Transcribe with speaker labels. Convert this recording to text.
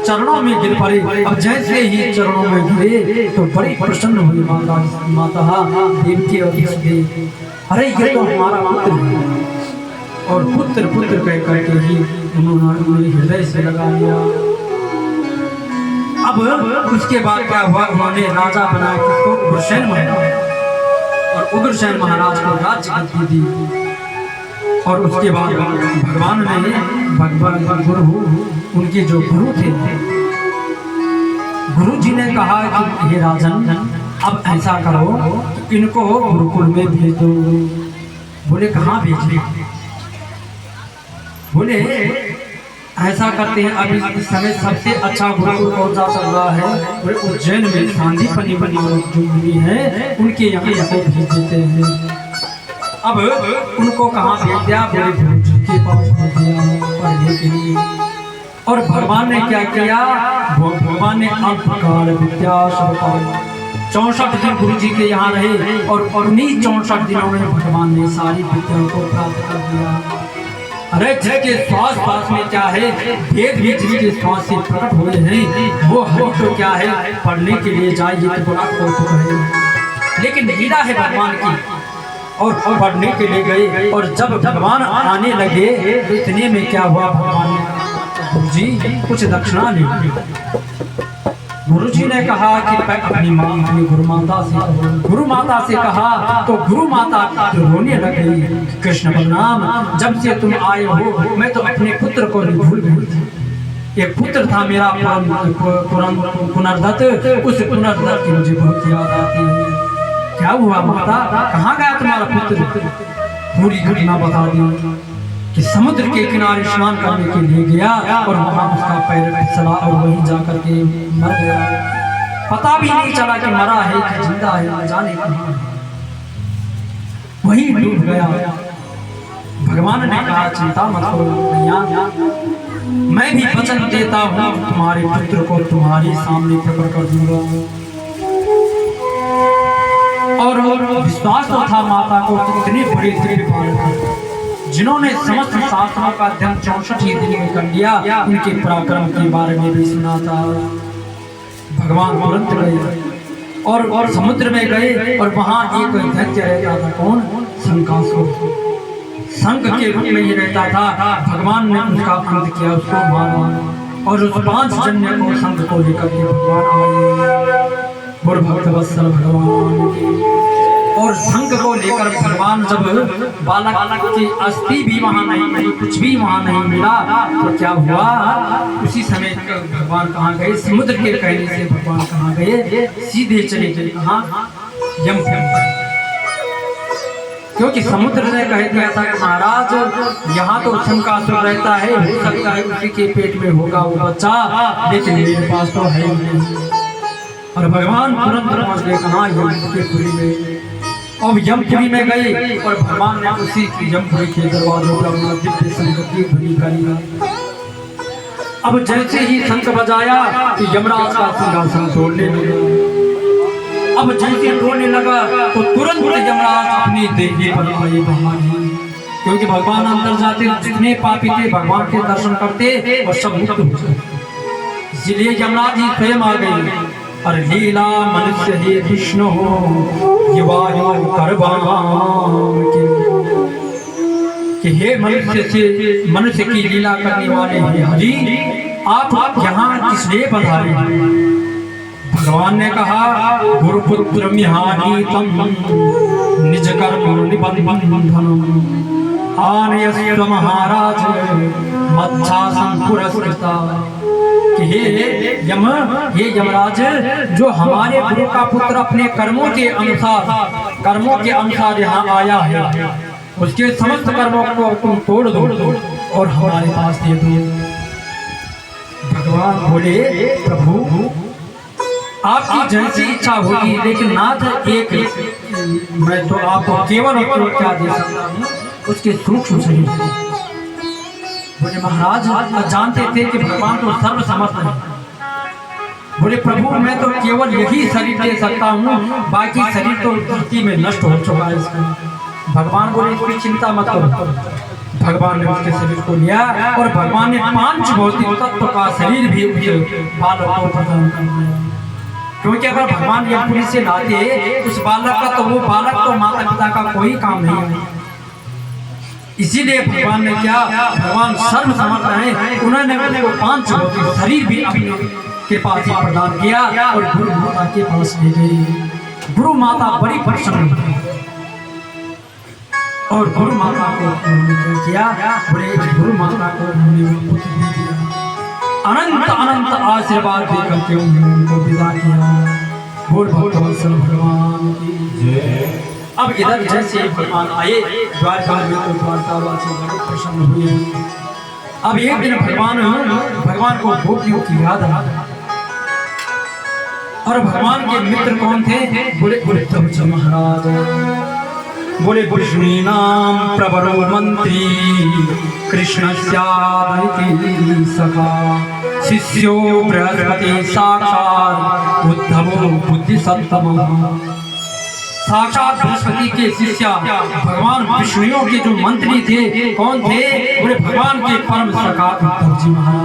Speaker 1: चरणों में गिर पड़े। अब जैसे ही चरणों में गिरे तो बड़ी प्रसन्न हुई माता देवकी और देव। अरे ये तो हमारा पुत्र है। और पुत्र पुत्र कह करके ही उन्होंने हृदय से लगा लिया। अब उसके बाद क्या हुआ, उन्होंने राजा बनाया किसको, उग्रसेन महाराज। और उग्रसेन महाराज को राज्य गद्दी दी। और उसके बाद भगवान ने भगवान गुरु, उनके जो गुरु थे, गुरु जी ने कहा कि हे राजन, अब ऐसा करो कि इनको गुरुकुल में भेज दो। बोले कहाँ भेजे? बोले ऐसा करते हैं, अभी इस समय सबसे अच्छा गुरुकुल कौन सा चल रहा है? बोले उज्जैन में सांदीपनि जो मुनि है उनके यहाँ इसको भेज देते हैं। अब उनको कहाँ भेज दिया? बोले गुरु जी के पास भेज दिया पढ़ने के लिए। और भगवान ने क्या किया? भगवान ने अल्पकाल विद्या 64 दिन गुरु जी के यहाँ रहे। और उन्हीं 64 दिनों में भगवान ने सारी विद्या को प्राप्त कर दिया। अरे जिसके श्वास पास में क्या है, वेद भी जिसके श्वास से प्रकट हुए हैं, वो हरि तो क्या है, पढ़ने के लिए जाइए तो बड़ा कौतुक है। लेकिन लीला है भगवान की। और पढ़ने के लिए गए। और जब भगवान आने लगे तो इतने में क्या हुआ, भगवान ने गुरु जी कुछ दक्षिणा ले। गुरु जी ने कहा कि अपनी माँ अपनी गुरु माता से कहा। तो गुरु माता रोने लग गई। कृष्ण बलराम, जब से तुम आए हो मैं तो अपने पुत्र को नहीं भूल गई। एक पुत्र था मेरा पुनर्दत्त, उस पुनर्दत्त की मुझे बहुत याद आती है। क्या हुआ माता, कहाँ गया तुम्हारा पुत्र? पूरी घटना बता दी कि समुद्र के किनारे स्नान करने के लिए गया और वहां उसका पैर फिसला और वहीं जाकर के मर गया। पता भी नहीं चला कि मरा है कि जिंदा है, न जाने कहाँ है, वहीं डूब गया। भगवान ने कहा चिंता मत करो भैया, मैं भी वचन देता हूँ तुम्हारे पुत्र को तुम्हारे सामने प्रकट कर दूंगा। और विश्वास तो था माता को कि इतने बड़े दृढ़ बालक जिन्होंने समस्त शास्त्रों का अध्ययन 64 ही दिन में कर लिया, उनके पराक्रम के बारे में भी सुना था। भगवान तुरंत गए और समुद्र में गए। और वहां एक दैत्य रहता था, कौन? शंकासुर। शंख के रूप में ही रहता था। भगवान ने उसका अंत किया, उसको मारा। और उस 5 जन्य को शंख को लेकर के भगवान आए। और भक्त वत्सल भगवान की। और शंख को लेकर भगवान जब बालक की अस्थि भी वहां नहीं, कुछ भी वहां नहीं मिला, तो क्या हुआ, उसी समय भगवान कहाँ गए? समुद्र के कहने से भगवान कहाँ गए? सीधे चले गए कहाँ? यमपुरी। क्योंकि समुद्र ने कह दिया था कि महाराज यहाँ तो शंकासुर रहता है, हो सकता है उसी के पेट में होगा वो बच्चा, लेकिन मेरे पास तो है नहीं। और भगवान तुरंत पहुंच गए कहाँ? यमपुरी में। अब यमपुरी में गए और भगवान ने उसी यमपुरी के दरवाजों पर अपना दिव्य शंख की ध्वनि करी। अब जैसे ही शंख बजाया तो यमराज का सिंहासन तोड़ने लगा। अब जैसे तोड़ने लगा तो तुरंत यमराज अपनी देवी पर आए भगवान, क्योंकि भगवान अंदर जाते जितने पापी थे भगवान के दर्शन करते और सब मुक्त हो जाते। इसलिए यमराज जी स्वयं आ गए। और लीला मनुष्य ही विष्णु कि हे मनुष्य की लीला करने वाले हैं हरि, आप यहाँ किस लिए पधारे? भगवान ने कहा गुरुपुत्र निज कर्म निबंधन आनयस्व महाराज मच्छासं पुरस्कृता। कि हे यमराज, जो हमारे गुरु का पुत्र अपने कर्मों के अनुसार यहाँ आया है, उसके समस्त कर्मों को तुम तोड़ दो और हमारे पास दे दो। भगवान बोले प्रभु आपकी जैसी इच्छा होगी, लेकिन नाथ एक मैं तो आपको केवल क्या दे सकता हूँ, उसके सूक्ष्म शरीर। बोले महाराज जानते थे कि भगवान तो सर्व समर्थ है। बोले प्रभु मैं तो केवल यही शरीर दे सकता हूँ, बाकी शरीर तो धरती में नष्ट हो चुका है इसका। भगवान बोले कोई चिंता मत करो, भगवान ने उसके शरीर को लिया और भगवान ने 5 भौतिक तत्व का शरीर भी उसके बालक को प्रदान कर दिया। क्योंकि अगर भगवान यमपुरी से लाते उस बालक का, तो वो बालक तो माता पिता का कोई काम नहीं है। इसीलिए भगवान ने क्या, भगवान सर्व समर्थ है, उन्होंने उसको 5 भौतिक शरीर भी अपने के पास ही प्रदान किया और गुरु माता के पास ले गए। गुरु माता बड़ी प्रसन्न हुई और गुरु माता को उन्होंने किया, बोले गुरु माता को उन्होंने पुत्र दे दिया। अनंत अनंत आशीर्वाद देकर के उनको विदा किया। बोल भक्तवत्सल भगवान की जय। अब इधर जैसे भगवान आए द्वारका में, तो द्वारकावासी बड़े प्रसन्न हुए। अब एक दिन भगवान को गोपियों की याद आ, और भगवान के मित्र कौन थे, बोले उद्धव महाराज, बोले विष्णु नाम प्रवरो मंत्री कृष्णस्यादिति सखा शिष्यो बृहस्पति साक्षात् उद्धवो बुद्धि सत्तमः। साक्षात बृहस्पति के शिष्य भगवान विष्णु के जो मंत्री थे, कौन थे, बोले भगवान के परम सखा उद्धव जी महाराज।